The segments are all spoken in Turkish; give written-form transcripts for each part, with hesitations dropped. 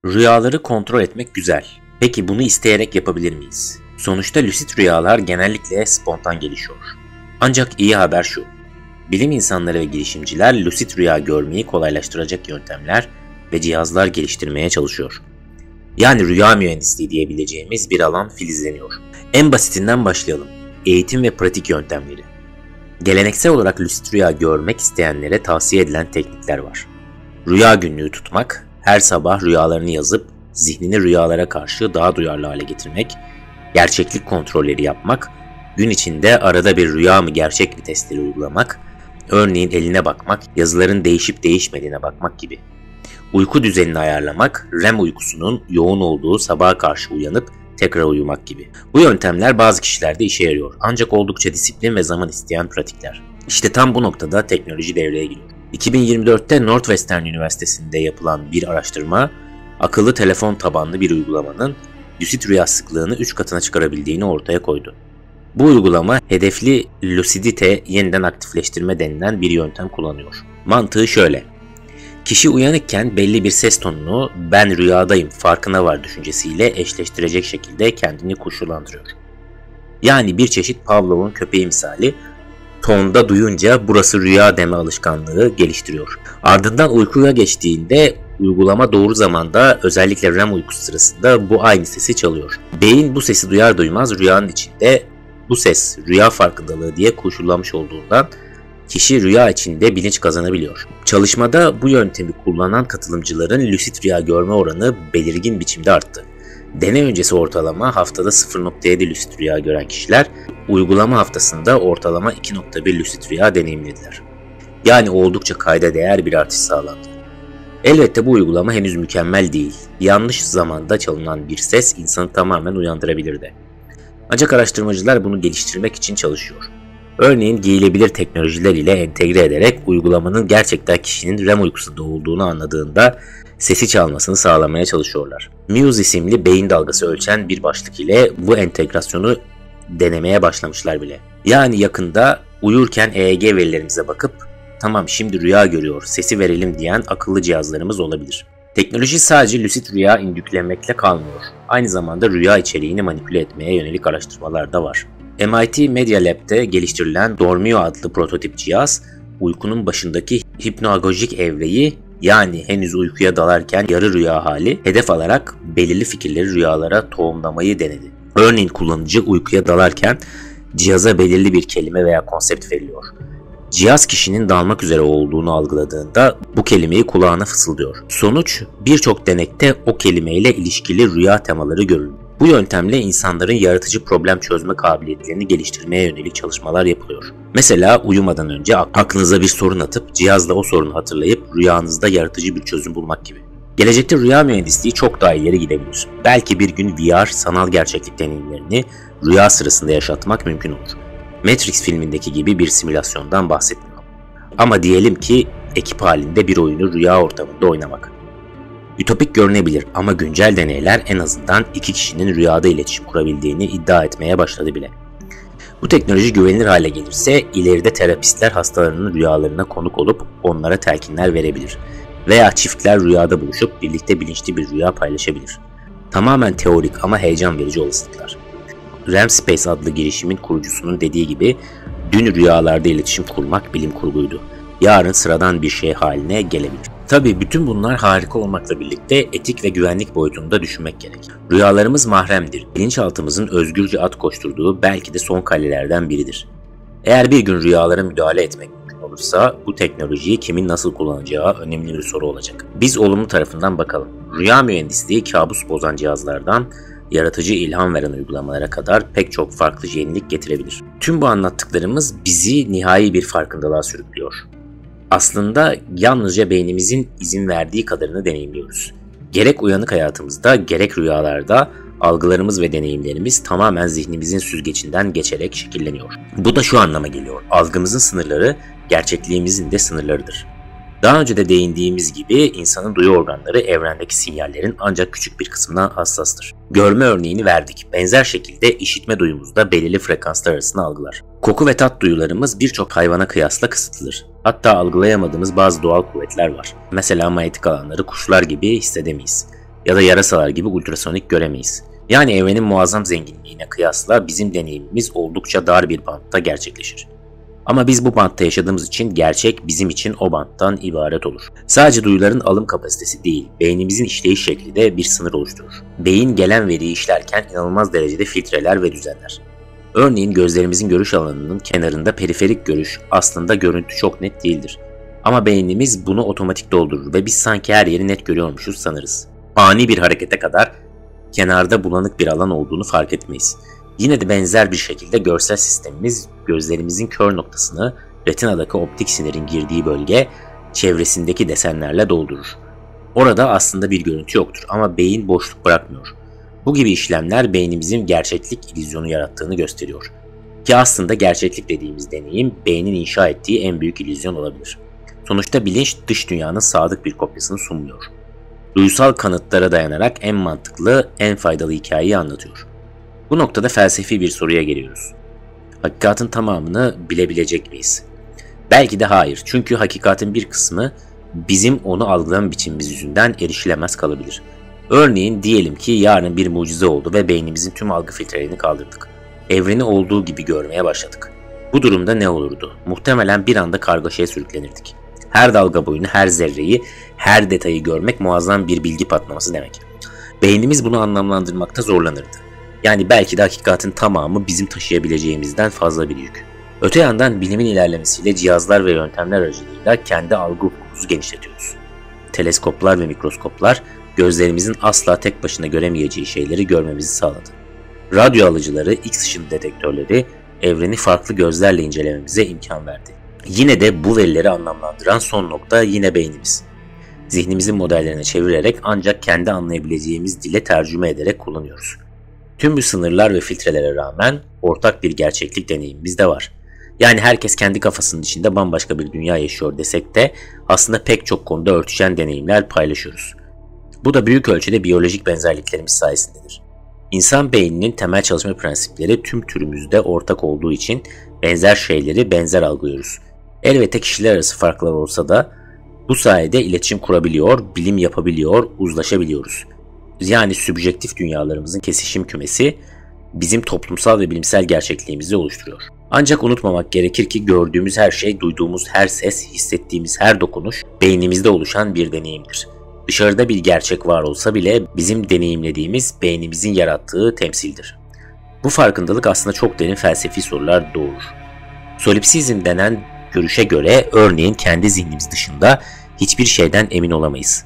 Rüyaları kontrol etmek güzel. Peki bunu isteyerek yapabilir miyiz? Sonuçta lucid rüyalar genellikle spontan gelişiyor. Ancak iyi haber şu. Bilim insanları ve girişimciler lucid rüya görmeyi kolaylaştıracak yöntemler ve cihazlar geliştirmeye çalışıyor. Yani rüya mühendisliği diyebileceğimiz bir alan filizleniyor. En basitinden başlayalım. Eğitim ve pratik yöntemleri. Geleneksel olarak lucid rüya görmek isteyenlere tavsiye edilen teknikler var. Rüya günlüğü tutmak, her sabah rüyalarını yazıp zihnini rüyalara karşı daha duyarlı hale getirmek, gerçeklik kontrolleri yapmak, gün içinde arada bir rüya mı gerçek mi testleri uygulamak, örneğin eline bakmak, yazıların değişip değişmediğine bakmak gibi. Uyku düzenini ayarlamak, REM uykusunun yoğun olduğu sabaha karşı uyanıp tekrar uyumak gibi. Bu yöntemler bazı kişilerde işe yarıyor ancak oldukça disiplin ve zaman isteyen pratikler. İşte tam bu noktada teknoloji devreye giriyor. 2024'te Northwestern Üniversitesi'nde yapılan bir araştırma, akıllı telefon tabanlı bir uygulamanın lucid rüya sıklığını 3 katına çıkarabildiğini ortaya koydu. Bu uygulama hedefli lucidite yeniden aktifleştirme denilen bir yöntem kullanıyor. Mantığı şöyle. Kişi uyanıkken belli bir ses tonunu "ben rüyadayım, farkına var" düşüncesiyle eşleştirecek şekilde kendini koşullandırıyor. Yani bir çeşit Pavlov'un köpeği misali, tonda duyunca burası rüya deme alışkanlığı geliştiriyor. Ardından uykuya geçtiğinde uygulama doğru zamanda, özellikle REM uykusu sırasında bu aynı sesi çalıyor. Beyin bu sesi duyar duymaz rüyanın içinde bu ses rüya farkındalığı diye koşullanmış olduğundan kişi rüya içinde bilinç kazanabiliyor. Çalışmada bu yöntemi kullanan katılımcıların lucid rüya görme oranı belirgin biçimde arttı. Deney öncesi ortalama haftada 0.7 lucid rüya gören kişiler, uygulama haftasında ortalama 2.1 lucid rüya deneyimlediler. Yani oldukça kayda değer bir artış sağlandı. Elbette bu uygulama henüz mükemmel değil. Yanlış zamanda çalınan bir ses insanı tamamen uyandırabilir de. Ancak araştırmacılar bunu geliştirmek için çalışıyor. Örneğin giyilebilir teknolojiler ile entegre ederek uygulamanın gerçekten kişinin REM uykusunda olduğunu anladığında sesi çalmasını sağlamaya çalışıyorlar. Muse isimli beyin dalgası ölçen bir başlık ile bu entegrasyonu denemeye başlamışlar bile. Yani yakında uyurken EEG verilerimize bakıp "tamam şimdi rüya görüyor, sesi verelim" diyen akıllı cihazlarımız olabilir. Teknoloji sadece lucid rüya indüklemekle kalmıyor. Aynı zamanda rüya içeriğini manipüle etmeye yönelik araştırmalar da var. MIT Media Lab'de geliştirilen Dormio adlı prototip cihaz, uykunun başındaki hipnoagojik evreyi, yani henüz uykuya dalarken yarı rüya hali, hedef alarak belirli fikirleri rüyalara tohumlamayı denedi. Örneğin kullanıcı uykuya dalarken cihaza belirli bir kelime veya konsept veriliyor. Cihaz kişinin dalmak üzere olduğunu algıladığında bu kelimeyi kulağına fısıldıyor. Sonuç, birçok denekte o kelimeyle ilişkili rüya temaları görülüyor. Bu yöntemle insanların yaratıcı problem çözme kabiliyetlerini geliştirmeye yönelik çalışmalar yapılıyor. Mesela uyumadan önce aklınıza bir sorun atıp cihazla o sorunu hatırlayıp rüyanızda yaratıcı bir çözüm bulmak gibi. Gelecekte rüya mühendisliği çok daha ileri gidebilir. Belki bir gün VR sanal gerçeklik deneyimlerini rüya sırasında yaşatmak mümkün olur. Matrix filmindeki gibi bir simülasyondan bahsetmiyorum. Ama diyelim ki ekip halinde bir oyunu rüya ortamında oynamak. Ütopik görünebilir ama güncel deneyler en azından iki kişinin rüyada iletişim kurabildiğini iddia etmeye başladı bile. Bu teknoloji güvenilir hale gelirse ileride terapistler hastalarının rüyalarına konuk olup onlara telkinler verebilir. Veya çiftler rüyada buluşup birlikte bilinçli bir rüya paylaşabilir. Tamamen teorik ama heyecan verici olasılıklar. REM Space adlı girişimin kurucusunun dediği gibi dün rüyalarda iletişim kurmak bilim kurguydu. Yarın sıradan bir şey haline gelebilir. Tabii bütün bunlar harika olmakla birlikte etik ve güvenlik boyutunda düşünmek gerek. Rüyalarımız mahremdir. Bilinçaltımızın özgürce at koşturduğu belki de son kalelerden biridir. Eğer bir gün rüyalara müdahale etmek mümkün olursa bu teknolojiyi kimin nasıl kullanacağı önemli bir soru olacak. Biz olumlu tarafından bakalım. Rüya mühendisliği kabus bozan cihazlardan yaratıcı ilham veren uygulamalara kadar pek çok farklı yenilik getirebilir. Tüm bu anlattıklarımız bizi nihai bir farkındalığa sürüklüyor. Aslında yalnızca beynimizin izin verdiği kadarını deneyimliyoruz. Gerek uyanık hayatımızda gerek rüyalarda algılarımız ve deneyimlerimiz tamamen zihnimizin süzgecinden geçerek şekilleniyor. Bu da şu anlama geliyor: algımızın sınırları gerçekliğimizin de sınırlarıdır. Daha önce de değindiğimiz gibi insanın duyu organları evrendeki sinyallerin ancak küçük bir kısmına hassastır. Görme örneğini verdik. Benzer şekilde işitme duyumuz da belirli frekanslar arasında algılar. Koku ve tat duyularımız birçok hayvana kıyasla kısıtlıdır. Hatta algılayamadığımız bazı doğal kuvvetler var. Mesela manyetik alanları kuşlar gibi hissedemeyiz. ya da yarasalar gibi ultrasonik göremeyiz. Yani evrenin muazzam zenginliğine kıyasla bizim deneyimimiz oldukça dar bir bantta gerçekleşir. Ama biz bu bantta yaşadığımız için gerçek bizim için o banttan ibaret olur. Sadece duyuların alım kapasitesi değil, beynimizin işleyiş şekli de bir sınır oluşturur. Beyin gelen veriyi işlerken inanılmaz derecede filtreler ve düzenler. Örneğin gözlerimizin görüş alanının kenarında periferik görüş, aslında görüntü çok net değildir. Ama beynimiz bunu otomatik doldurur ve biz sanki her yeri net görüyormuşuz sanırız. Ani bir harekete kadar kenarda bulanık bir alan olduğunu fark etmeyiz. Yine de benzer bir şekilde görsel sistemimiz gözlerimizin kör noktasını retinadaki optik sinirin girdiği bölge çevresindeki desenlerle doldurur. Orada aslında bir görüntü yoktur ama beyin boşluk bırakmıyor. Bu gibi işlemler beynimizin gerçeklik illüzyonu yarattığını gösteriyor. Ki aslında gerçeklik dediğimiz deneyim beynin inşa ettiği en büyük illüzyon olabilir. Sonuçta bilinç dış dünyanın sadık bir kopyasını sunmuyor. Duysal kanıtlara dayanarak en mantıklı, en faydalı hikayeyi anlatıyor. Bu noktada felsefi bir soruya geliyoruz. Hakikatin tamamını bilebilecek miyiz? Belki de hayır. Çünkü hakikatin bir kısmı bizim onu algılama biçimimiz yüzünden erişilemez kalabilir. Örneğin diyelim ki yarın bir mucize oldu ve beynimizin tüm algı filtrelerini kaldırdık. Evreni olduğu gibi görmeye başladık. Bu durumda ne olurdu? Muhtemelen bir anda kargaşaya sürüklenirdik. Her dalga boyunu, her zerreyi, her detayı görmek muazzam bir bilgi patlaması demek. Beynimiz bunu anlamlandırmakta zorlanırdı. Yani belki de hakikatin tamamı bizim taşıyabileceğimizden fazla bir yük. Öte yandan bilimin ilerlemesiyle cihazlar ve yöntemler aracılığıyla kendi algı ufkumuzu genişletiyoruz. Teleskoplar ve mikroskoplar gözlerimizin asla tek başına göremeyeceği şeyleri görmemizi sağladı. Radyo alıcıları, X ışın detektörleri evreni farklı gözlerle incelememize imkan verdi. Yine de bu verileri anlamlandıran son nokta yine beynimiz. Zihnimizin modellerine çevirerek ancak kendi anlayabileceğimiz dile tercüme ederek kullanıyoruz. Tüm bu sınırlar ve filtrelere rağmen ortak bir gerçeklik deneyimimiz de var. Yani herkes kendi kafasının içinde bambaşka bir dünya yaşıyor desek de aslında pek çok konuda örtüşen deneyimler paylaşıyoruz. Bu da büyük ölçüde biyolojik benzerliklerimiz sayesindedir. İnsan beyninin temel çalışma prensipleri tüm türümüzde ortak olduğu için benzer şeyleri benzer algılıyoruz. Elbette kişiler arası farklar olsa da bu sayede iletişim kurabiliyor, bilim yapabiliyor, uzlaşabiliyoruz. Yani sübjektif dünyalarımızın kesişim kümesi bizim toplumsal ve bilimsel gerçekliğimizi oluşturuyor. Ancak unutmamak gerekir ki gördüğümüz her şey, duyduğumuz her ses, hissettiğimiz her dokunuş beynimizde oluşan bir deneyimdir. Dışarıda bir gerçek var olsa bile bizim deneyimlediğimiz beynimizin yarattığı temsildir. Bu farkındalık aslında çok derin felsefi sorular doğurur. Solipsizm denen görüşe göre örneğin kendi zihnimiz dışında hiçbir şeyden emin olamayız.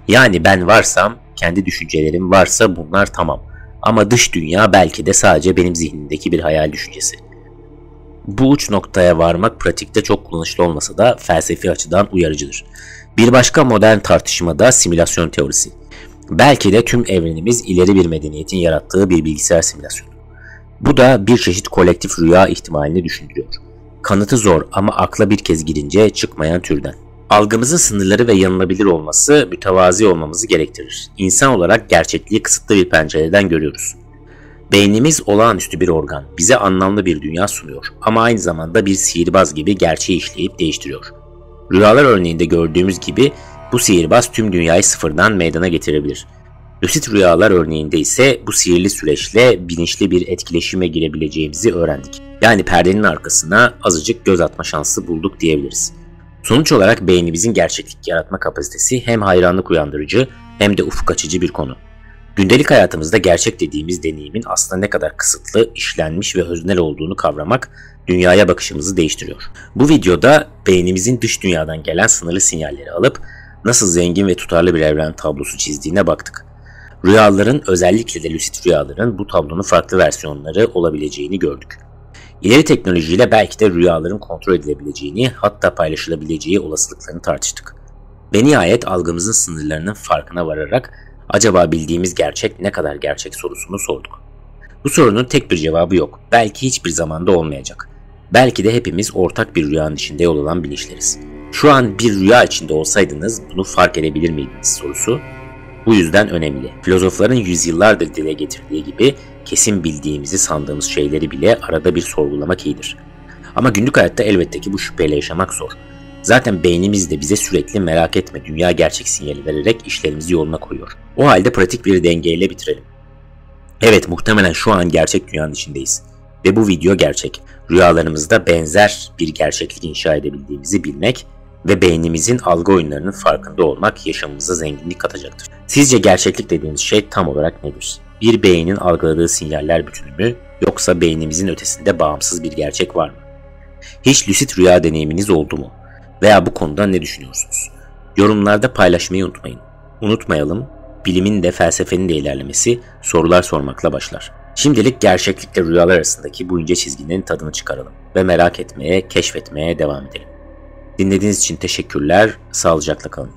Yani ben varsam, kendi düşüncelerim varsa bunlar tamam. Ama dış dünya belki de sadece benim zihnimdeki bir hayal düşüncesi. Bu uç noktaya varmak pratikte çok kullanışlı olmasa da felsefi açıdan uyarıcıdır. Bir başka modern tartışma da simülasyon teorisi. Belki de tüm evrenimiz ileri bir medeniyetin yarattığı bir bilgisayar simülasyonu. Bu da bir çeşit kolektif rüya ihtimalini düşündürüyor. Kanıtı zor ama akla bir kez girince çıkmayan türden. Algımızın sınırları ve yanılabilir olması mütevazi olmamızı gerektirir. İnsan olarak gerçekliği kısıtlı bir pencereden görüyoruz. Beynimiz olağanüstü bir organ, bize anlamlı bir dünya sunuyor ama aynı zamanda bir sihirbaz gibi gerçeği işleyip değiştiriyor. Rüyalar örneğinde gördüğümüz gibi bu sihirbaz tüm dünyayı sıfırdan meydana getirebilir. Lucid rüyalar örneğinde ise bu sihirli süreçle bilinçli bir etkileşime girebileceğimizi öğrendik. Yani perdenin arkasına azıcık göz atma şansı bulduk diyebiliriz. Sonuç olarak beynimizin gerçeklik yaratma kapasitesi hem hayranlık uyandırıcı hem de ufuk açıcı bir konu. Gündelik hayatımızda gerçek dediğimiz deneyimin aslında ne kadar kısıtlı, işlenmiş ve öznel olduğunu kavramak dünyaya bakışımızı değiştiriyor. Bu videoda beynimizin dış dünyadan gelen sınırlı sinyalleri alıp nasıl zengin ve tutarlı bir evren tablosu çizdiğine baktık. Rüyaların, özellikle de lucid rüyaların bu tablonun farklı versiyonları olabileceğini gördük. İleri teknolojiyle belki de rüyaların kontrol edilebileceğini, hatta paylaşılabileceği olasılıklarını tartıştık. Ve nihayet algımızın sınırlarının farkına vararak acaba bildiğimiz gerçek ne kadar gerçek sorusunu sorduk. Bu sorunun tek bir cevabı yok. Belki hiçbir zamanda olmayacak. Belki de hepimiz ortak bir rüyanın içinde yol alan bilinçleriz. Şu an bir rüya içinde olsaydınız bunu fark edebilir miydiniz sorusu bu yüzden önemli. Filozofların yüzyıllardır dile getirdiği gibi kesin bildiğimizi sandığımız şeyleri bile arada bir sorgulamak iyidir. Ama günlük hayatta elbette ki bu şüpheyle yaşamak zor. Zaten beynimiz de bize sürekli merak etme dünya gerçek sinyali vererek işlerimizi yoluna koyuyor. O halde pratik bir dengeyle bitirelim. Evet, muhtemelen şu an gerçek dünyanın içindeyiz. Ve bu video gerçek. Rüyalarımızda benzer bir gerçeklik inşa edebildiğimizi bilmek ve beynimizin algı oyunlarının farkında olmak yaşamımıza zenginlik katacaktır. Sizce gerçeklik dediğimiz şey tam olarak nedir? Bir beynin algıladığı sinyaller bütünü mü, yoksa beynimizin ötesinde bağımsız bir gerçek var mı? Hiç lucid rüya deneyiminiz oldu mu? Veya bu konuda ne düşünüyorsunuz? Yorumlarda paylaşmayı unutmayın. Unutmayalım, bilimin de felsefenin de ilerlemesi sorular sormakla başlar. Şimdilik gerçeklikle rüyalar arasındaki bu ince çizginin tadını çıkaralım ve merak etmeye, keşfetmeye devam edelim. Dinlediğiniz için teşekkürler, sağlıcakla kalın.